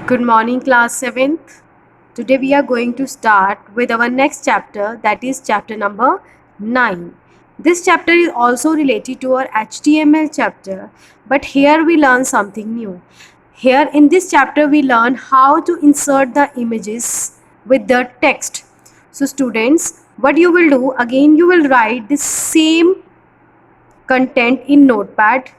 Good morning, class 7th. Today we are going to start with our next chapter, that is chapter number 9. This chapter is also related to our HTML chapter, but here we learn something new. Here in this chapter we learn how to insert the images with the text. So students, what you will do, again you will write the same content in Notepad,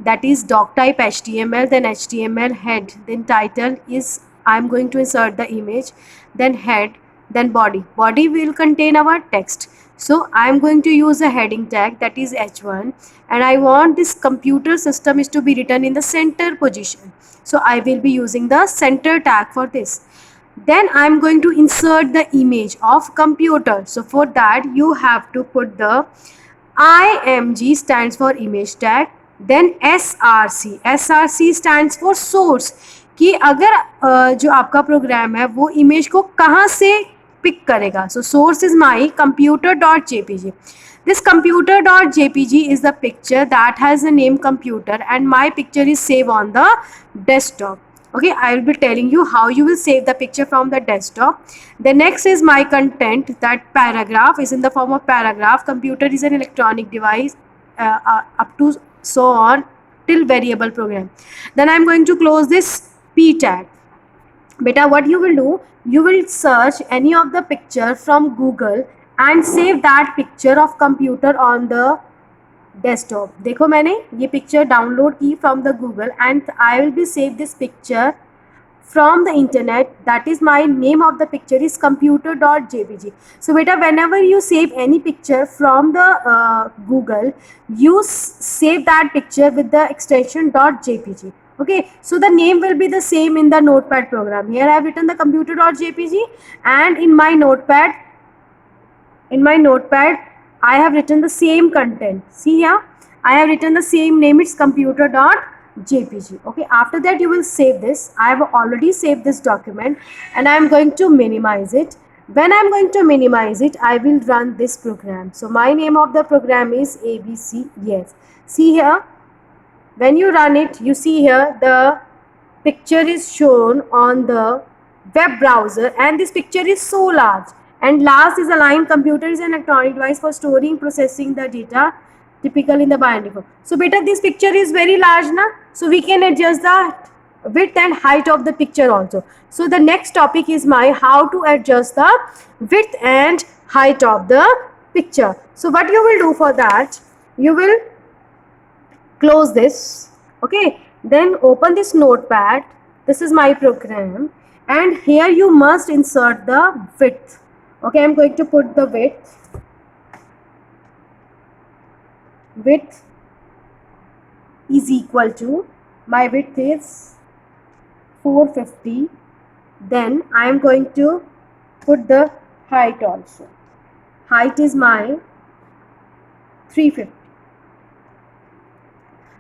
that is doc type HTML, then HTML head, then title is I'm going to insert the image, then head, then body will contain our text. So I'm going to use a heading tag, that is h1, and I want this computer system is to be written in the center position, so I will be using the center tag for this. Then I'm going to insert the image of computer. So for that you have to put the IMG stands for image tag, then SRC stands for source, कि अगर जो आपका programme है वो image को कहाँ से pick करेगा. So source is my computer.jpg. This computer.jpg is the picture that has the name computer, and my picture is saved on the desktop. Okay, I will be telling you how you will save the picture from the desktop. The next is my content, that paragraph is in the form of paragraph. Computer is an electronic device, up to so on till variable program. Then I am going to close this p tag. Beta, what you will do, you will search any of the picture from Google and save that picture of computer on the desktop. देखो मैंने ये picture download की from the Google and I will be save this picture from the internet. That is my name of the picture is computer.jpg. So beta, whenever you save any picture from the Google, you save that picture with the extension .jpg. Okay, so the name will be the same in the Notepad program. Here I have written the computer.jpg, and in my notepad I have written the same content. See here, I have written the same name, it's computer.jpg. Okay, after that you will save this. I have already saved this document and I am going to minimize it. When I am going to minimize it, I will run this program. So my name of the program is ABC. Yes, see here, when you run it, you see here the picture is shown on the web browser, and this picture is so large. And last is a line, computer is an electronic device for storing, processing the data, typical in the binary form. So beta, this picture is very large na, so we can adjust the width and height of the picture also. So the next topic is my how to adjust the width and height of the picture. So what you will do for that, you will close this. Okay, then open this notepad. This is my program, and here you must insert the width. Okay, I am going to put the width. Width is equal to, my width is 450. Then I am going to put the height also. Height is my 350.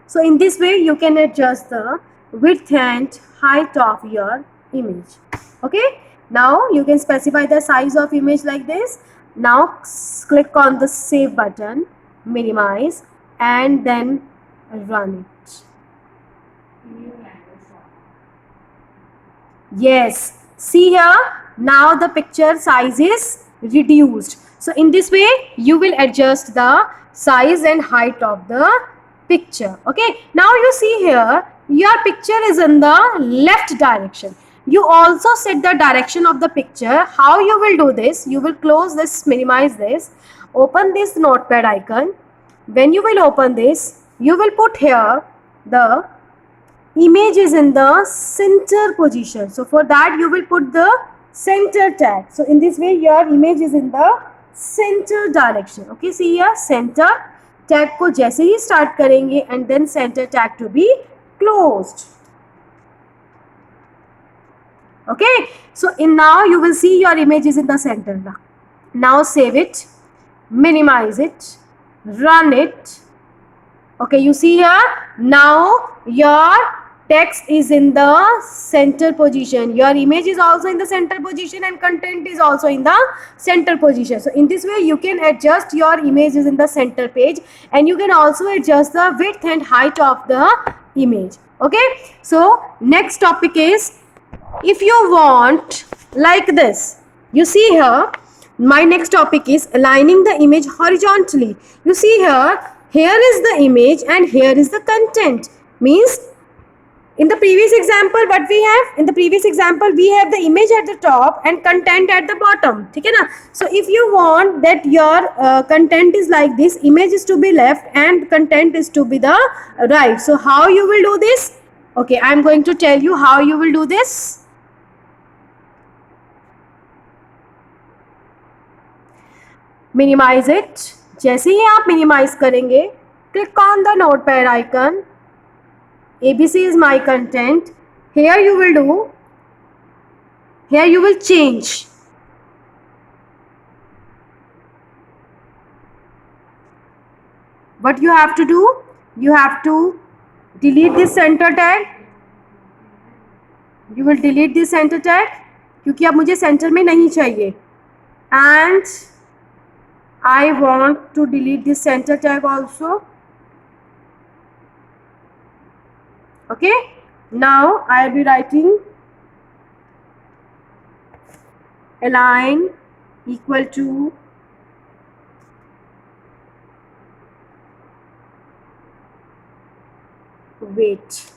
So in this way you can adjust the width and height of your image. Okay, now you can specify the size of image like this. Now click on the save button, minimize, and then run it. Yes, see here, now the picture size is reduced. So in this way you will adjust the size and height of the picture. Okay, now you see here your picture is in the left direction. You also set the direction of the picture. How you will do this, you will close this, minimize this, open this notepad icon. When you will open this, you will put here the image is in the center position. So for that you will put the center tag. So in this way your image is in the center direction. Okay, see here, center tag को जैसे ही start करेंगे and then center tag to be closed. Okay, so in now you will see your image is in the center. Now save it, minimize it, run it. Okay, you see here, now your text is in the center position, your image is also in the center position, and content is also in the center position. So in this way you can adjust your images in the center page, and you can also adjust the width and height of the image. Okay, so next topic is if you want like this, you see here, my next topic is aligning the image horizontally. You see here is the image and here is the content. Means in the previous example what we have, in the previous example we have the image at the top and content at the bottom, ठीक है ना. So if you want that your content is like this, image is to be left and content is to be the right, so how you will do this? Okay, I am going to tell you how you will do this. Minimize it. जैसे ही आप minimize करेंगे, click on the notepad icon. ABC is my content. Here you will do, here you will change. What you have to do? You have to delete this center tag. You will delete this center tag क्योंकि अब मुझे center में नहीं चाहिए. And I want to delete this center tag also. Okay. Now I will be writing align equal to weight.